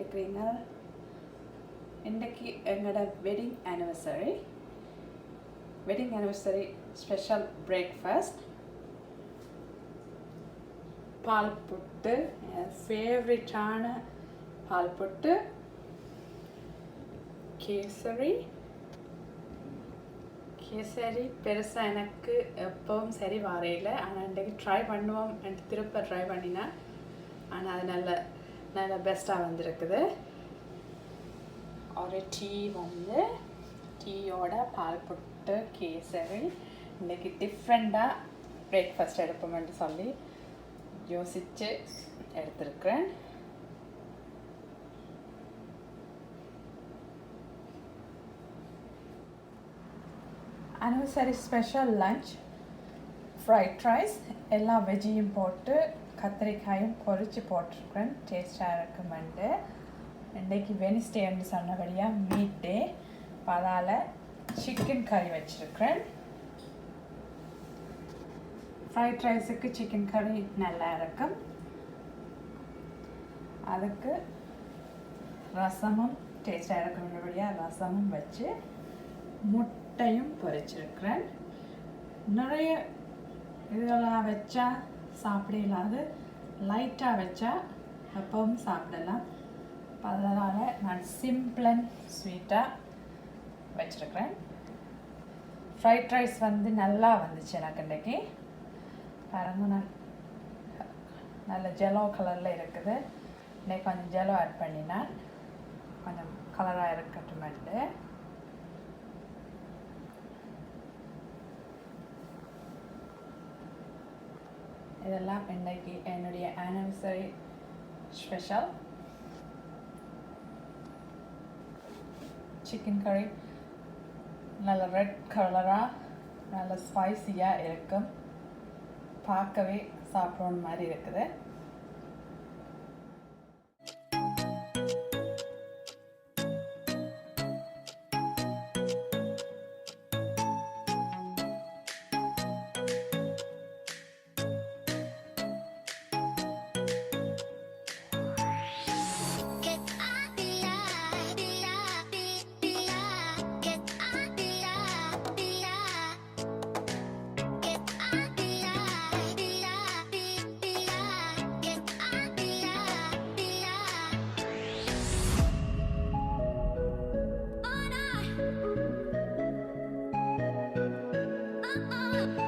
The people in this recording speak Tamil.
இருக்கிறீங்க? இன்றைக்கி எங்களோட வெட்டிங் ஆனிவர்சரி ஸ்பெஷல் பிரேக்ஃபாஸ்ட். பால் புட்டு, ஃபேவரட்டான பால் புட்டு, கேசரி பெருசாக எனக்கு எப்பவும் சரி வரையில. ஆனால் இன்றைக்கி ட்ரை பண்ணுவோம், திருப்ப ட்ரை பண்ணினேன். ஆனால் அது நல்ல பெஸ்ட்டாக வந்திருக்குது. ஒரு டீயோட பால் புட்டு கேசரி. இன்றைக்கி டிஃப்ரெண்ட்டாக பிரேக்ஃபாஸ்ட் எடுப்போம்னு சொல்லி யோசித்து எடுத்திருக்கிறேன். anniversary special lunch, fried rice, எல்லா வெஜ்ஜியும் போட்டு கத்திரிக்காயும் பொரித்து போட்டிருக்கிறேன். டேஸ்டாக இருக்குமெண்டு. இன்றைக்கி வெனிஸ்டேன்னு சொன்னபடியாக மீட் டே, அதால் சிக்கன் கறி வச்சுருக்கிறேன். ஃப்ரைட் ரைஸுக்கு சிக்கன் கறி நல்லா இருக்கும். அதுக்கு ரசமும் டேஸ்டாக இருக்கும்படியாக ரசமும் வச்சு முட்டையும் பொரிச்சிருக்கிறேன். நிறைய இதெல்லாம் வச்சா சாப்பிடலாது, லைட்டாக வச்சா எப்பவும் சாப்பிடலாம். அதனால் நான் சிம்பிள் அண்ட் ஸ்வீட்டாக வச்சுருக்கிறேன். ஃப்ரைட் ரைஸ் நல்லா வந்துச்சு எனக்கு இன்றைக்கி. பாருங்க, நான் நல்ல ஜெலோ கலரில் இருக்குது. இன்றைக்கி கொஞ்சம் ஜெலோ ஆட் பண்ணினேன், கொஞ்சம் கலராக இருக்கட்டுமெண்டு. இதெல்லாம் இன்றைக்கி என்னுடைய ஆனிவர்சரி ஸ்பெஷல். சிக்கன் கறி நல்ல ரெட் கலராக நல்ல ஸ்பைசியாக இருக்கும். பார்க்கவே சாப்பிடணும் மாதிரி இருக்குது. Oh, no.